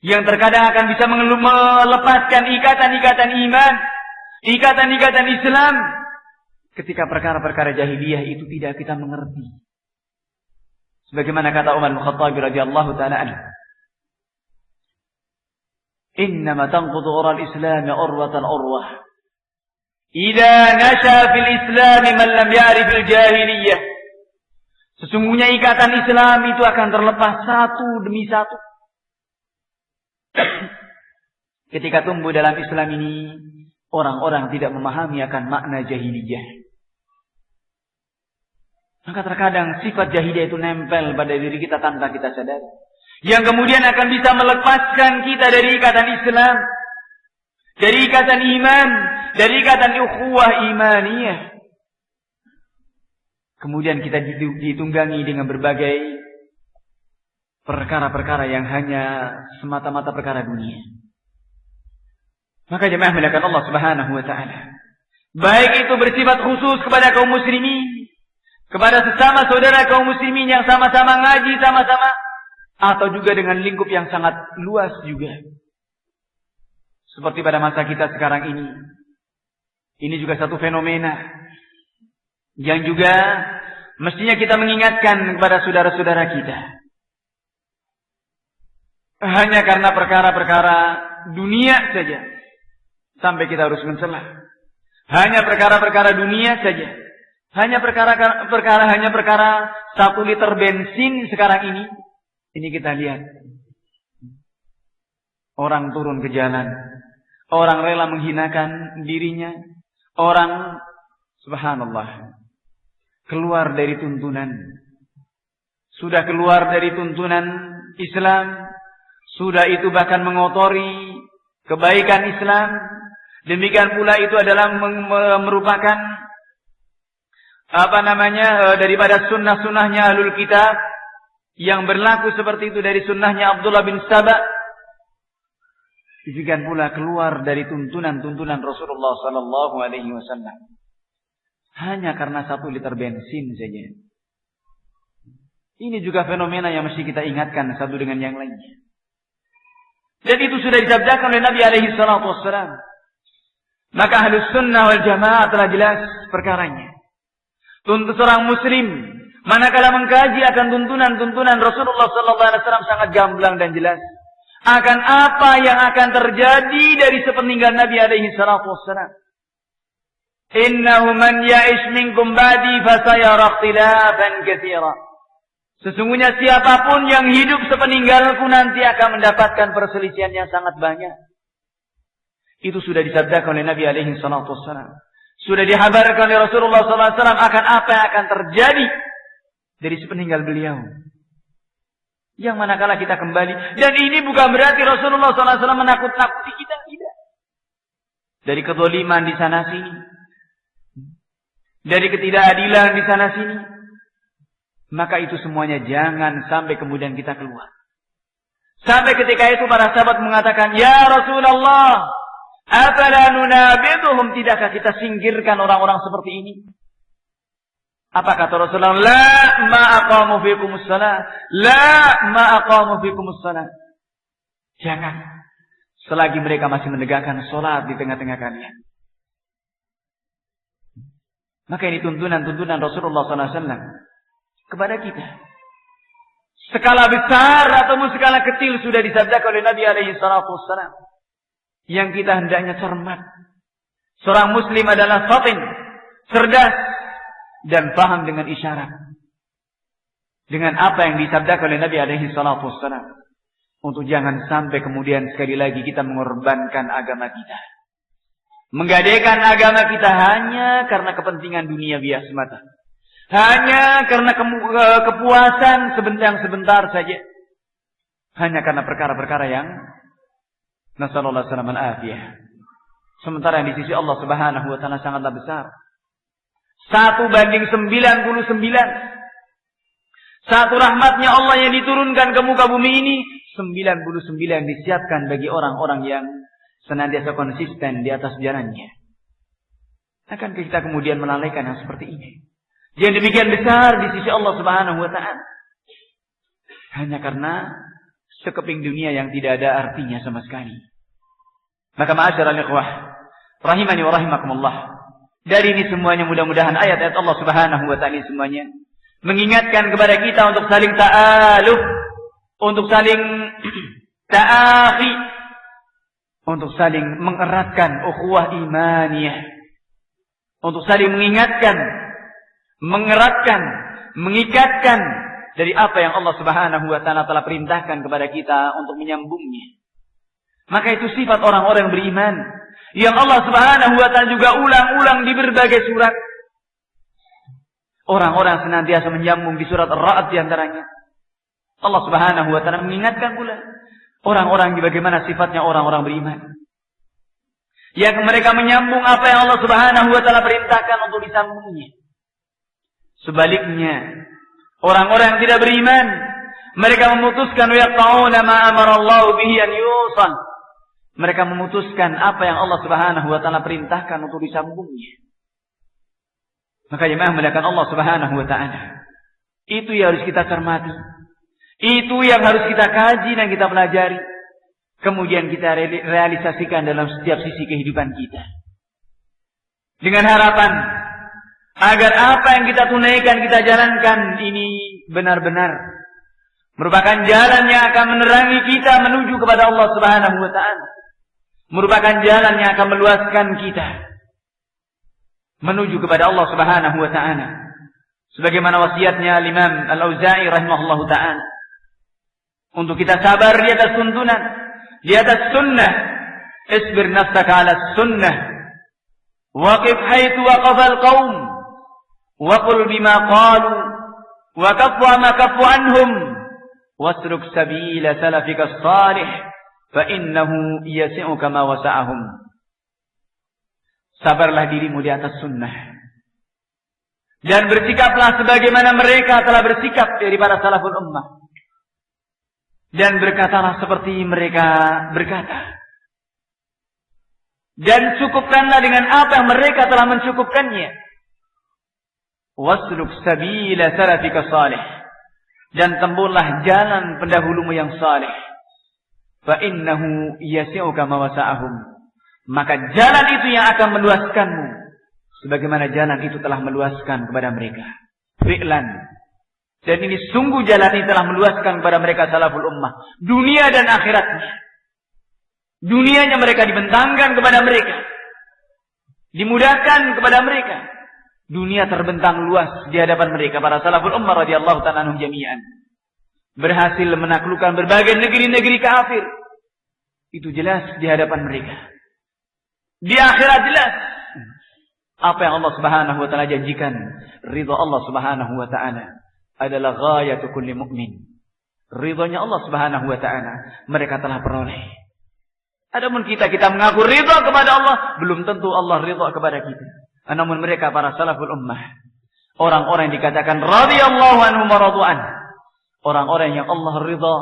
S1: yang terkadang akan bisa melepaskan ikatan-ikatan iman, ikatan-ikatan Islam, ketika perkara-perkara jahiliyah itu tidak kita mengerti. Sebagaimana kata Umar bin Khattab radhiyallahu taala anhu, "Innama tanqudu ural Islam urwatan urwah. Idza nasha fil Islam man lam ya'rif al jahiliyah." Sesungguhnya ikatan Islam itu akan terlepas satu demi satu. Ketika tumbuh dalam Islam ini, orang-orang tidak memahami akan makna jahiliyah. Maka terkadang sifat jahiliyah itu nempel pada diri kita tanpa kita sadari, yang kemudian akan bisa melepaskan kita dari ikatan Islam, dari ikatan iman, dari ikatan ukhuwah imaniyah. Kemudian kita ditunggangi dengan berbagai perkara-perkara yang hanya semata-mata perkara dunia. Maka jemaah melakukan Allah Subhanahu wa taala, baik itu bersifat khusus kepada kaum muslimin, kepada sesama saudara kaum muslimin yang sama-sama ngaji sama-sama, atau juga dengan lingkup yang sangat luas juga. Seperti pada masa kita sekarang ini juga satu fenomena yang juga mestinya kita mengingatkan kepada saudara-saudara kita. Hanya karena perkara-perkara dunia saja sampai kita harus mencela. Hanya perkara-perkara dunia saja. Hanya perkara 1 liter bensin sekarang ini kita lihat. Orang turun ke jalan. Orang rela menghinakan dirinya. Orang, subhanallah, keluar dari tuntunan. Sudah keluar dari tuntunan Islam. Sudah itu bahkan mengotori kebaikan Islam. Demikian pula itu adalah merupakan daripada sunnah-sunnahnya Ahlul Kitab, yang berlaku seperti itu dari sunnahnya Abdullah bin Saba. Demikian pula keluar dari tuntunan-tuntunan Rasulullah sallallahu alaihi wasallam. Hanya karena 1 liter bensin saja. Ini juga fenomena yang mesti kita ingatkan satu dengan yang lainnya. Dan itu sudah disabdakan oleh Nabi alaihi salatu wassalam. Maka Ahlus Sunnah wal Jamaah telah jelas perkaranya. Tuntut seorang muslim manakala mengkaji akan tuntunan-tuntunan Rasulullah sallallahu alaihi wasallam sangat gamblang dan jelas akan apa yang akan terjadi dari sepeninggal Nabi alaihi salatu wassalam. Innahu man ya'ish minkum ba'di fasayara ikhtilafan katsira. Sesungguhnya siapapun yang hidup sepeninggalku nanti akan mendapatkan perselisihan yang sangat banyak. Itu sudah disabdakan oleh Nabi alaihi salatu wassalam. Sudah dihabarkan oleh Rasulullah SAW akan apa yang akan terjadi dari sepeninggal beliau. Yang manakala kita kembali. Dan ini bukan berarti Rasulullah SAW menakut-nakuti kita. Tidak. Dari kezaliman di sana sini. Dari ketidakadilan di sana sini. Maka itu semuanya jangan sampai kemudian kita keluar. Sampai ketika itu para sahabat mengatakan, ya Rasulullah, afala nunabiduhum, tidakkah kita singkirkan orang-orang seperti ini? Apa kata Rasulullah? La ma aqamu fikumus salat. La ma aqamu fikumus salat. Jangan. Selagi mereka masih menegakkan salat di tengah-tengah kalian. Maka ini tuntunan-tuntunan Rasulullah SAW kepada kita. Skala besar atau skala kecil sudah disabdakan oleh Nabi SAW. Yang kita hendaknya cermat. Seorang muslim adalah fatin, cerdas, dan paham dengan isyarat. Dengan apa yang disabdakan oleh Nabi SAW. Untuk jangan sampai kemudian sekali lagi kita mengorbankan agama kita. Menggadaikan agama kita hanya karena kepentingan dunia biasa semata. Hanya karena kepuasan sebentar saja. Hanya karena perkara-perkara yang nasallallahu alaihi wasallam al-afiyah. Sementara yang di sisi Allah Subhanahu wa taala sangatlah besar. 1:99. Satu rahmatnya Allah yang diturunkan ke muka bumi ini, 99 disiapkan bagi orang-orang yang senantiasa konsisten di atas jalannya. Akankah kita kemudian melalaikan yang seperti ini? Yang demikian besar di sisi Allah Subhanahu wa taala. Hanya karena sekeping dunia yang tidak ada artinya sama sekali. Maka ma'asyiral ikhwah, rahimani wa rahimakumullah. Dari ini semuanya mudah-mudahan ayat-ayat Allah Subhanahu wa taala semuanya mengingatkan kepada kita untuk saling ta'aluf, untuk saling ta'akhi, untuk saling mengeratkan ukhuwah imaniyah, untuk saling mengingatkan, mengeratkan, mengikatkan dari apa yang Allah Subhanahu wa taala telah perintahkan kepada kita untuk menyambungnya. Maka itu sifat orang-orang yang beriman yang Allah Subhanahu wa taala juga ulang-ulang di berbagai surat. Orang-orang senantiasa menyambung di surat Ar-Ra'd di antaranya. Allah Subhanahu wa taala mengingatkan pula orang-orang bagaimana sifatnya orang-orang beriman. Yang mereka menyambung apa yang Allah Subhanahu wa taala perintahkan untuk disambungnya. Sebaliknya, orang-orang yang tidak beriman, mereka memutuskan yaqta'una ma amara Allah bihi an yusal. Mereka memutuskan apa yang Allah Subhanahu wa taala perintahkan untuk disambungnya. Maka jemaah muliakan Allah Subhanahu wa taala. Itu yang harus kita cermati. Itu yang harus kita kaji dan kita pelajari. Kemudian kita realisasikan dalam setiap sisi kehidupan kita. Dengan harapan agar apa yang kita tunaikan, kita jalankan ini benar-benar merupakan jalan yang akan menerangi kita menuju kepada Allah Subhanahu wa taala. Merupakan jalan yang akan meluaskan kita menuju kepada Allah Subhanahu wa taala. Sebagaimana wasiatnya Imam Al-Auza'i rahimahullahu taala untuk kita sabar di atas tuntunan, di atas sunnah. Isbir nafsaka 'ala sunnah. Waqif haitsu waqafa al-qaum. وقل بما قالوا وكفوا ما كفوا عنهم واسلك سبيل سلفك الصالح فإنه يسعك ما وسعهم. Sabarlah dirimu di atas sunnah dan bersikaplah sebagaimana mereka telah bersikap dari para salaful ummah, dan berkatalah seperti mereka berkata, dan cukupkanlah dengan apa yang mereka telah mencukupkannya. Wasluk sabila salafika salih, dan tempuhlah jalan pendahulumu yang saleh. Fa innahu yasi'uka ma wasa'ahum, maka jalan itu yang akan meluaskanmu sebagaimana jalan itu telah meluaskan kepada mereka. Fi'lan, dan ini sungguh jalan ini telah meluaskan kepada mereka salaful ummah, dunia dan akhiratnya. Dunianya mereka dibentangkan kepada mereka, dimudahkan kepada mereka. Dunia terbentang luas di hadapan mereka, para salaful ummah radhiyallahu ta'ala anhum jami'an. Berhasil menaklukkan berbagai negeri-negeri kafir. Itu jelas di hadapan mereka. Di akhirat jelas. Apa yang Allah Subhanahu wa taala janjikan, ridha Allah Subhanahu wa taala adalah ghayatu kulli mukmin. Ridhonya Allah Subhanahu wa taala mereka telah peroleh. Adapun kita mengaku ridha kepada Allah, belum tentu Allah ridha kepada kita. Namun mereka para salaful ummah, orang-orang yang dikatakan radhiyallahu anhum wa radu'an, orang-orang yang Allah ridha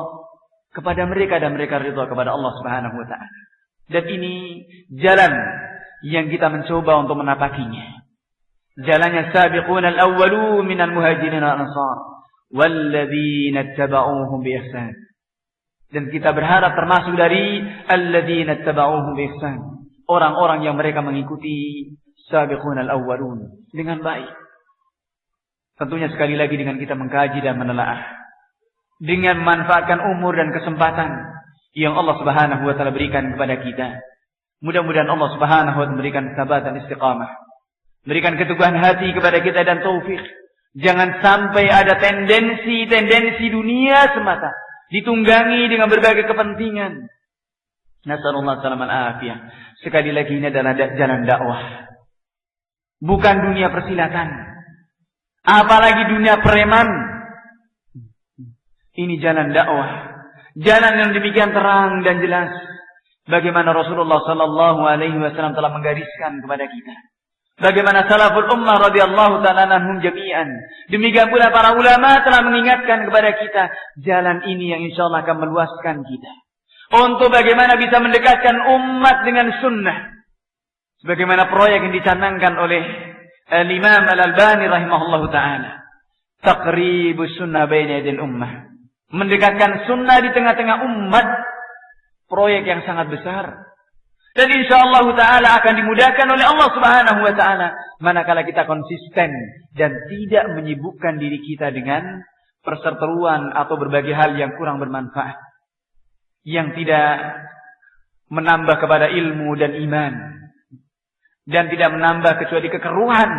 S1: kepada mereka dan mereka ridha kepada Allah Subhanahu wa taala. Dan ini jalan yang kita mencoba untuk menapakinya. Jalannya sabiquna al-awwalun minal muhajirin wal ansar walladzina ittaba'uuhum bi ihsan. Dan kita berharap termasuk dari alladzina ittaba'uuhum bi ihsan, orang-orang yang mereka mengikuti sabiquna al-awwalun dengan baik. Tentunya sekali lagi dengan kita mengkaji dan menelaah, dengan memanfaatkan umur dan kesempatan yang Allah Subhanahu wa taala berikan kepada kita. Mudah-mudahan Allah Subhanahu wa taala memberikan sabatan istiqamah, berikan keteguhan hati kepada kita dan taufik. Jangan sampai ada tendensi dunia semata ditunggangi dengan berbagai kepentingan. Nasallallahu salaman afiyah. Sekali lagi ini adalah jalan dakwah, bukan dunia persilatan, apalagi dunia preman. Ini jalan dakwah, jalan yang demikian terang dan jelas. Bagaimana Rasulullah sallallahu alaihi wasallam telah menggariskan kepada kita, bagaimana salaful ummah radhiyallahu ta'ala anhum jami'an. Demikian pula para ulama telah mengingatkan kepada kita jalan ini yang insyaallah akan meluaskan kita untuk bagaimana bisa mendekatkan umat dengan sunnah. Sebagaimana proyek yang dicanangkan oleh Imam Al-Albani rahimahullahu ta'ala, taqribus sunnah baina yadil ummah, mendekatkan sunnah di tengah-tengah umat. Proyek yang sangat besar, dan insyaallah ta'ala akan dimudahkan oleh Allah Subhanahu wa ta'ala manakala kita konsisten dan tidak menyibukkan diri kita dengan perseteruan atau berbagai hal yang kurang bermanfaat, yang tidak menambah kepada ilmu dan iman, dan tidak menambah kecuali kekeruhan,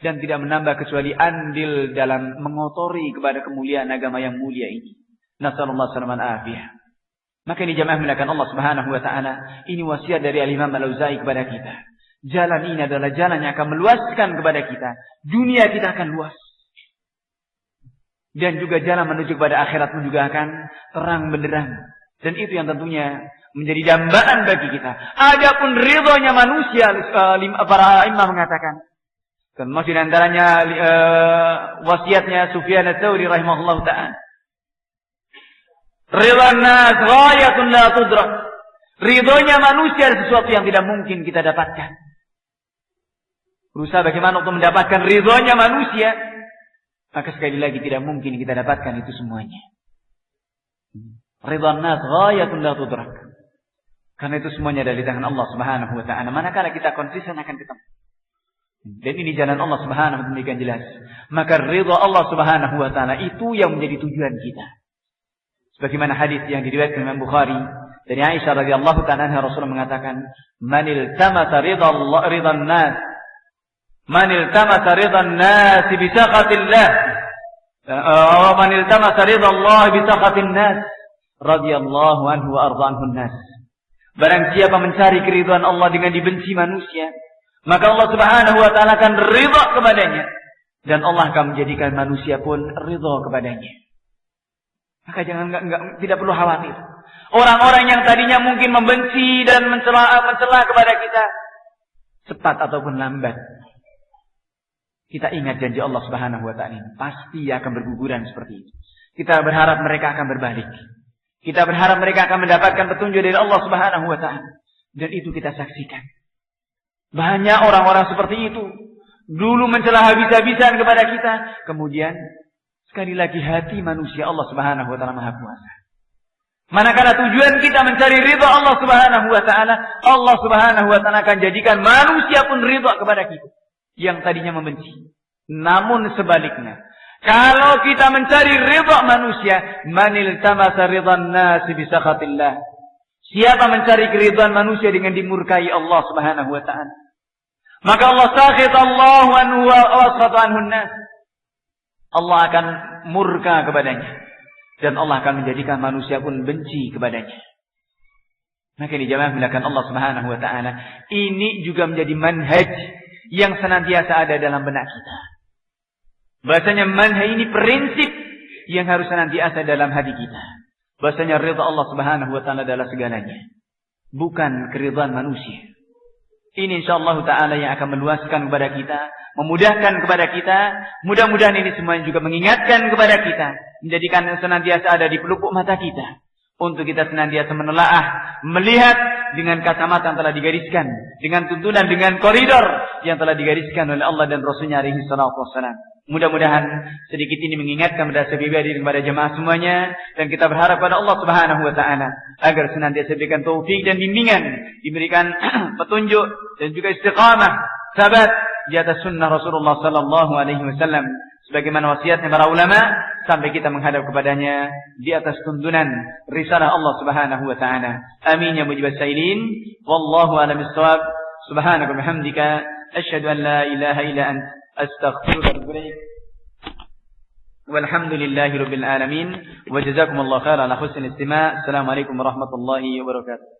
S1: dan tidak menambah kecuali andil dalam mengotori kepada kemuliaan agama yang mulia ini. Nasallallahu salaman afiyah. Maka ini jamaah mulakan Allah Subhanahu wa ta'ala, ini wasiat dari Al-Imam Al-Auza'i kepada kita. Jalan ini adalah jalan yang akan meluaskan kepada kita. Dunia kita akan luas. Dan juga jalan menuju kepada akhirat pun juga akan terang benderang. Dan itu yang tentunya menjadi dambaan bagi kita. Adapun ridhonya manusia, para imam mengatakan, termasuk di antaranya wasiatnya Sufyan Ats-Tsauri rahimahullah ta'ala, ridwan nas ghayatun la tudrak. Ridhonya manusia sesuatu yang tidak mungkin kita dapatkan. Berusaha bagaimana untuk mendapatkan ridhonya manusia, maka sekali lagi tidak mungkin kita dapatkan itu semuanya. Ridwan nas ghayatun la tudrak. Karena itu semuanya dari tangan Allah Subhanahu wa ta'ala. Manakala kita konsisten akan ketemu. Dan ini jalan Allah Subhanahu wa ta'ala demikian jelas. Maka ridha Allah Subhanahu wa ta'ala itu yang menjadi tujuan kita. Sebagaimana hadis yang diriwayatkan Imam Bukhari dari Aisyah radhiyallahu ta'ala anha, Rasulullah mengatakan, "Man iltamasa ridhan nas, man iltamasa ridhan nas bi saqatillah, wa man iltamasa ridha Allah bi saqatin nas, radhiyallahu anhu wa arda anhu nas." Barang siapa mencari keridhaan Allah dengan dibenci manusia, maka Allah Subhanahu wa ta'ala akan ridha kepadanya, dan Allah akan menjadikan manusia pun ridha kepadanya. Maka tidak perlu khawatir. Orang-orang yang tadinya mungkin membenci dan mencela kepada kita, cepat ataupun lambat, kita ingat janji Allah Subhanahu wa ta'ala ini pasti akan berguguran seperti itu. Kita berharap mereka akan berbalik. Kita berharap mereka akan mendapatkan petunjuk dari Allah Subhanahu wa ta'ala. Dan itu kita saksikan. Banyak orang-orang seperti itu dulu mencela habis-habisan kepada kita, kemudian sekali lagi hati manusia Allah Subhanahu wa ta'ala Maha Kuasa. Manakala tujuan kita mencari ridha Allah Subhanahu wa ta'ala, Allah Subhanahu wa ta'ala akan jadikan manusia pun ridha kepada kita yang tadinya membenci. Namun sebaliknya, kalau kita mencari ridha manusia, manil tamasa ridhan nas bi sakhatillah. Siapa mencari keridhaan manusia dengan dimurkai Allah Subhanahu wa ta'ala, maka Allah sakhit Allahu anhu wa askhata anhu nas. Allah akan murka kepadanya, dan Allah akan menjadikan manusia pun benci kepadanya. Maka ini jamaah mulakan Allah Subhanahu wa ta'ala, ini juga menjadi manhaj yang senantiasa ada dalam benak kita. Bahasanya manhaj ini prinsip yang harus senantiasa dalam hati kita. Bahasanya ridha Allah Subhanahu wa taala adalah segalanya, bukan keridhaan manusia. Ini insyaallah taala yang akan meluaskan kepada kita, memudahkan kepada kita. Mudah-mudahan ini semuanya juga mengingatkan kepada kita, menjadikan senantiasa ada di pelupuk mata kita, untuk kita senantiasa menelaah, melihat dengan kacamata yang telah digariskan, dengan tuntunan, dengan koridor yang telah digariskan oleh Allah dan Rasulnya alaihi salatu wassalam. Mudah-mudahan sedikit ini mengingatkan kepada saya pribadi dan kepada jemaah semuanya, dan kita berharap pada Allah Subhanahu wa taala agar senantiasa diberikan taufik dan bimbingan, diberikan petunjuk dan juga istiqamah, sabat di atas sunnah Rasulullah sallallahu alaihi wasallam sebagaimana wasiatnya para ulama, sampai kita menghadap kepadanya di atas tuntunan risalah Allah Subhanahu wa taala. Amin ya mujibas sailin. Wallahu a'lam bissawab. Subhanaka wa bihamdika asyhadu an la ilaha illa anta astaghfiruka wa atubu ilaik. Walhamdulillahi rabbil alamin wa jazakumullahu khairan ala husnil istima'. Assalamualaikum warahmatullahi wabarakatuh.